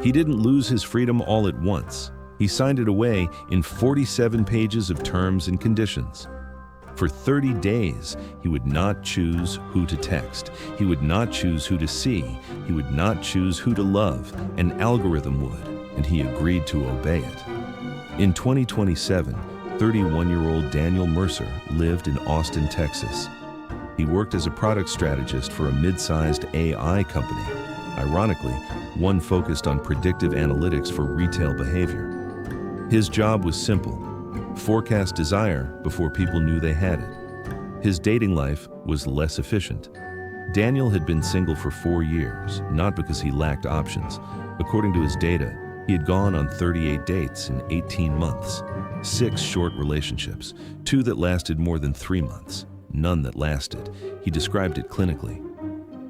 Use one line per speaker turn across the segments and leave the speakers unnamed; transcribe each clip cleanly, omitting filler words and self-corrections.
He didn't lose his freedom all at once. He signed it away in 47 pages of terms and conditions. For 30 days, he would not choose who to text. He would not choose who to see. He would not choose who to love. An algorithm would, and he agreed to obey it. In 2027, 31-year-old Daniel Mercer lived in Austin, Texas. He worked as a product strategist for a mid-sized AI company. Ironically, one focused on predictive analytics for retail behavior. His job was simple: forecast desire before people knew they had it. His dating life was less efficient. Daniel had been single for 4 years, not because he lacked options. According to his data, he had gone on 38 dates in 18 months, 6 short relationships, 2 that lasted more than 3 months, none that lasted. He described it clinically.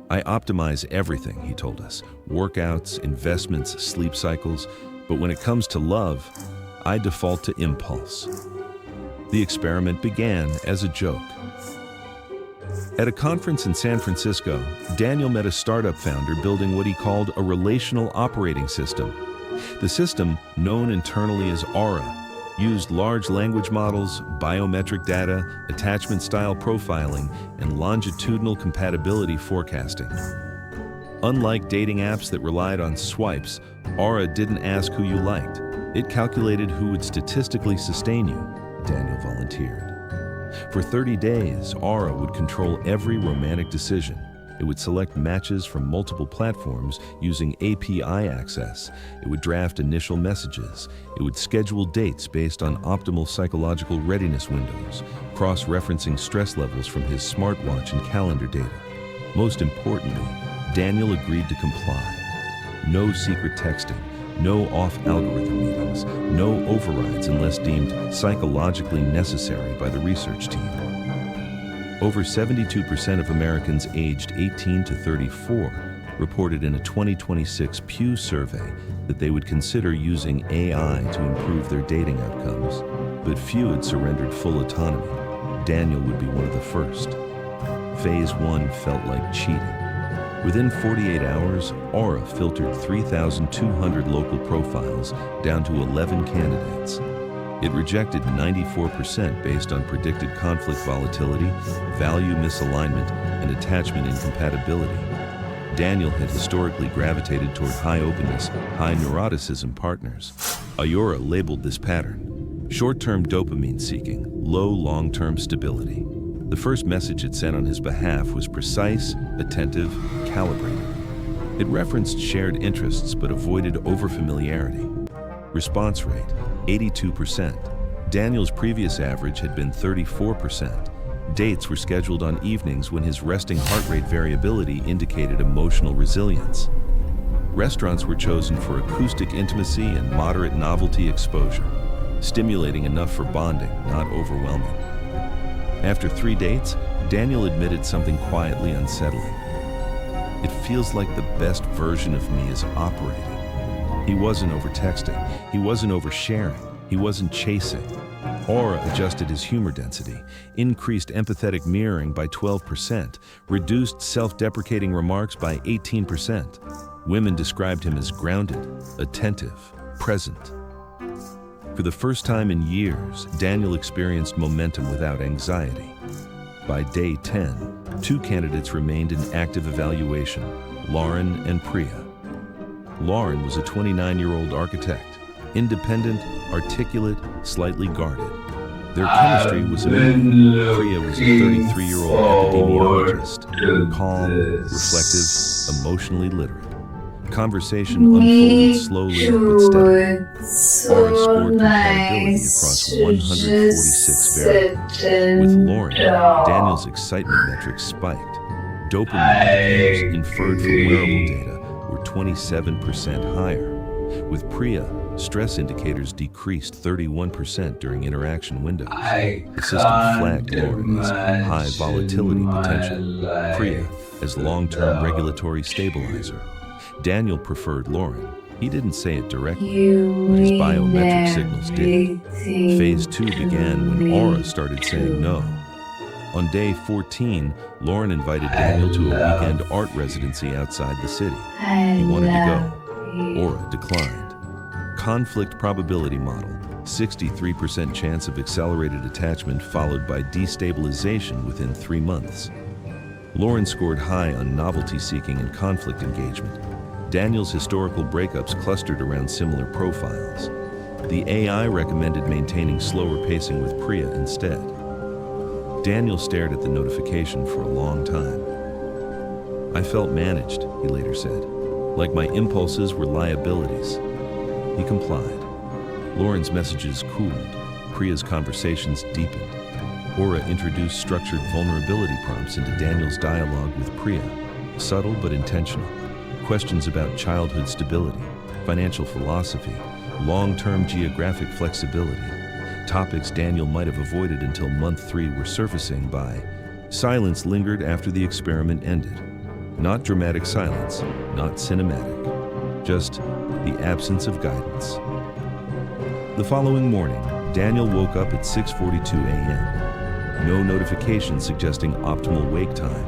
"I optimize everything," he told us, "workouts, investments, sleep cycles, but when it comes to love, I default to impulse." The experiment began as a joke. At a conference in San Francisco, Daniel met a startup founder building what he called a relational operating system. The system, known internally as Aura, used large language models, biometric data, attachment-style profiling, and longitudinal compatibility forecasting. Unlike dating apps that relied on swipes, Aura didn't ask who you liked. It calculated who would statistically sustain you, Daniel volunteered. For 30 days, Aura would control every romantic decision. It would select matches from multiple platforms using API access. It would draft initial messages. It would schedule dates based on optimal psychological readiness windows, cross-referencing stress levels from his smartwatch and calendar data. Most importantly, Daniel agreed to comply. No secret texting, no off-algorithm meetings, no overrides unless deemed psychologically necessary by the research team. Over 72% of Americans aged 18 to 34 reported in a 2026 Pew survey that they would consider using AI to improve their dating outcomes, but few had surrendered full autonomy. Daniel would be one of the first. Phase 1 felt like cheating. Within 48 hours, Aura filtered 3,200 local profiles down to 11 candidates. It rejected 94% based on predicted conflict volatility, value misalignment, and attachment incompatibility. Daniel had historically gravitated toward high openness, high neuroticism partners. Aura labeled this pattern: short-term dopamine seeking, low long-term stability. The first message it sent on his behalf was precise, attentive, calibrated. It referenced shared interests but avoided overfamiliarity. Response rate, 82%. Daniel's previous average had been 34%. Dates were scheduled on evenings when his resting heart rate variability indicated emotional resilience. Restaurants were chosen for acoustic intimacy and moderate novelty exposure, stimulating enough for bonding, not overwhelming. After 3 dates, Daniel admitted something quietly unsettling. "It feels like the best version of me is operating." He wasn't over-texting, he wasn't oversharing, he wasn't chasing. Aura adjusted his humor density, increased empathetic mirroring by 12%, reduced self-deprecating remarks by 18%. Women described him as grounded, attentive, present. For the first time in years, Daniel experienced momentum without anxiety. By day 10, 2 candidates remained in active evaluation, Lauren and Priya. Lauren was a 29-year-old architect, independent, articulate, slightly guarded. Their chemistry was immediate. Priya was a 33-year-old epidemiologist, calm, reflective, emotionally literate. Conversation unfolded slowly but steadily. Aura scored compatibility across 146 variables. With Lauren, Daniel's excitement metrics spiked. Dopamine indicators inferred from wearable data were 27% higher. With Priya, stress indicators decreased 31% during interaction windows. The system flagged Lauren as high volatility potential, Priya as long-term regulatory stabilizer. Daniel preferred Lauren. He didn't say it directly, but his biometric signals did. Phase 2 began when Aura started saying no. On day 14, Lauren invited Daniel to a weekend art residency outside the city. He wanted to go. Aura declined. Conflict probability model, 63% chance of accelerated attachment followed by destabilization within 3 months. Lauren scored high on novelty seeking and conflict engagement. Daniel's historical breakups clustered around similar profiles. The AI recommended maintaining slower pacing with Priya instead. Daniel stared at the notification for a long time. "I felt managed," he later said, "like my impulses were liabilities." He complied. Lauren's messages cooled. Priya's conversations deepened. Aura introduced structured vulnerability prompts into Daniel's dialogue with Priya, subtle but intentional. Questions about childhood stability, financial philosophy, long-term geographic flexibility. Topics Daniel might have avoided until month 3 were surfacing by. Silence lingered after the experiment ended. Not dramatic silence, not cinematic, just the absence of guidance. The following morning, Daniel woke up at 6:42 a.m. No notification suggesting optimal wake time.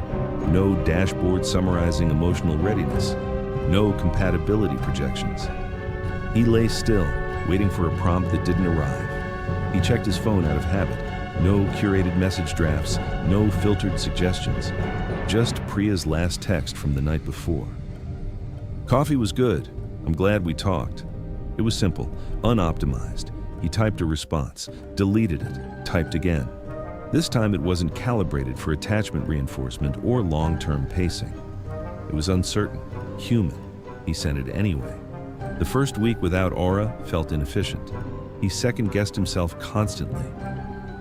No dashboard summarizing emotional readiness. No compatibility projections. He lay still, waiting for a prompt that didn't arrive. He checked his phone out of habit. No curated message drafts, no filtered suggestions. Just Priya's last text from the night before. "Coffee was good. I'm glad we talked." It was simple, unoptimized. He typed a response, deleted it, typed again. This time it wasn't calibrated for attachment reinforcement or long-term pacing. It was uncertain, human. He sent it anyway. The first week without Aura felt inefficient. He second-guessed himself constantly.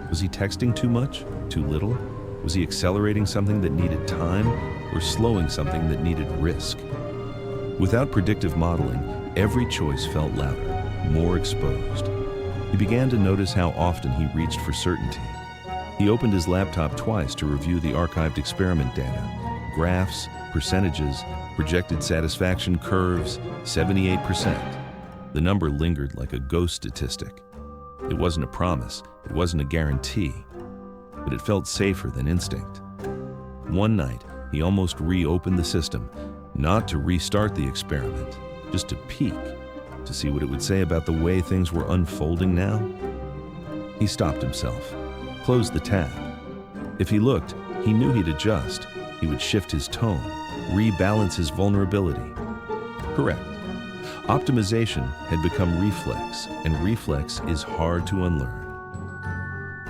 Was he texting too much? Too little? Was he accelerating something that needed time or slowing something that needed risk? Without predictive modeling, every choice felt louder, more exposed. He began to notice how often he reached for certainty. He opened his laptop twice to review the archived experiment data. Graphs, percentages, projected satisfaction curves, 78%. The number lingered like a ghost statistic. It wasn't a promise, it wasn't a guarantee, but it felt safer than instinct. One night, he almost reopened the system, not to restart the experiment, just to peek, to see what it would say about the way things were unfolding now. He stopped himself, closed the tab. If he looked, he knew he'd adjust. He would shift his tone, rebalance his vulnerability. Correct. Optimization had become reflex, and reflex is hard to unlearn.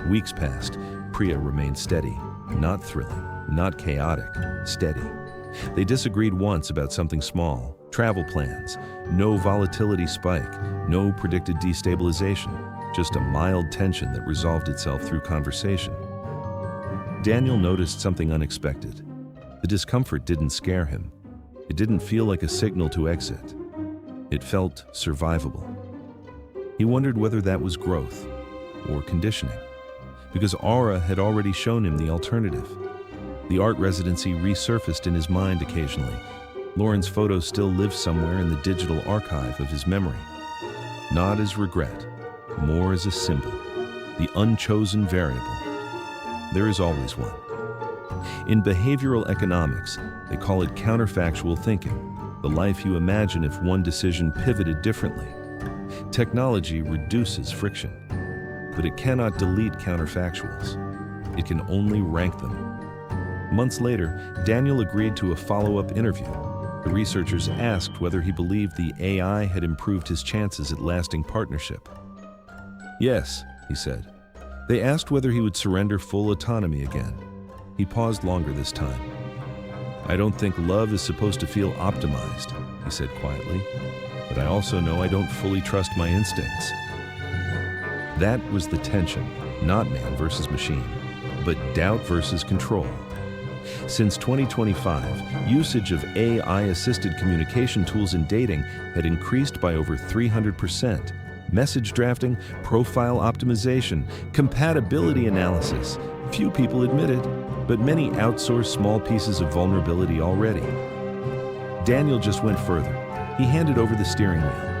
Weeks passed. Priya remained steady, not thrilling, not chaotic, steady. They disagreed once about something small, travel plans, no volatility spike, no predicted destabilization, just a mild tension that resolved itself through conversation. Daniel noticed something unexpected. The discomfort didn't scare him. It didn't feel like a signal to exit. It felt survivable. He wondered whether that was growth or conditioning, because Aura had already shown him the alternative. The art residency resurfaced in his mind occasionally. Lauren's photos still lived somewhere in the digital archive of his memory. Not as regret, more as a symbol, the unchosen variable. There is always one. In behavioral economics, they call it counterfactual thinking, the life you imagine if one decision pivoted differently. Technology reduces friction, but it cannot delete counterfactuals. It can only rank them. Months later, Daniel agreed to a follow-up interview. The researchers asked whether he believed the AI had improved his chances at lasting partnership. "Yes," he said. They asked whether he would surrender full autonomy again. He paused longer this time. "I don't think love is supposed to feel optimized," he said quietly, "but I also know I don't fully trust my instincts." That was the tension, not man versus machine, but doubt versus control. Since 2025, usage of AI-assisted communication tools in dating had increased by over 300%. Message drafting, profile optimization, compatibility analysis. Few people admit it, but many outsource small pieces of vulnerability already. Daniel just went further. He handed over the steering wheel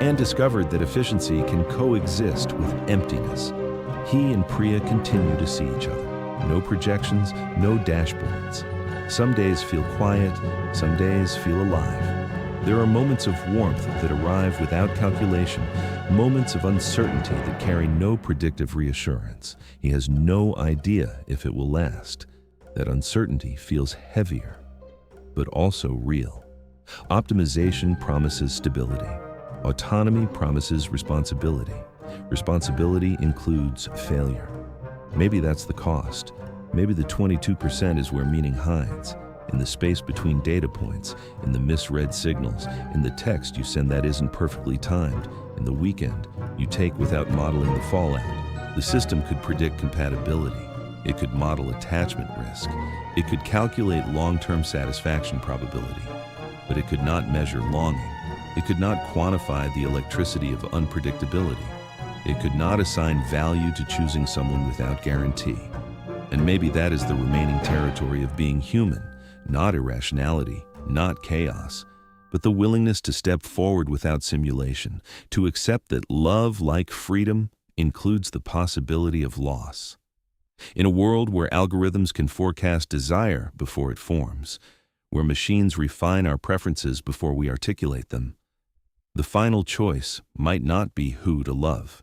and discovered that efficiency can coexist with emptiness. He and Priya continue to see each other. No projections, no dashboards. Some days feel quiet, some days feel alive. There are moments of warmth that arrive without calculation, moments of uncertainty that carry no predictive reassurance. He has no idea if it will last. That uncertainty feels heavier, but also real. Optimization promises stability. Autonomy promises responsibility. Responsibility includes failure. Maybe that's the cost. Maybe the 22% is where meaning hides, in the space between data points, in the misread signals, in the text you send that isn't perfectly timed, in the weekend you take without modeling the fallout. The system could predict compatibility. It could model attachment risk. It could calculate long-term satisfaction probability. But it could not measure longing. It could not quantify the electricity of unpredictability. It could not assign value to choosing someone without guarantee. And maybe that is the remaining territory of being human, not irrationality, not chaos, but the willingness to step forward without simulation, to accept that love, like freedom, includes the possibility of loss. In a world where algorithms can forecast desire before it forms, where machines refine our preferences before we articulate them, the final choice might not be who to love.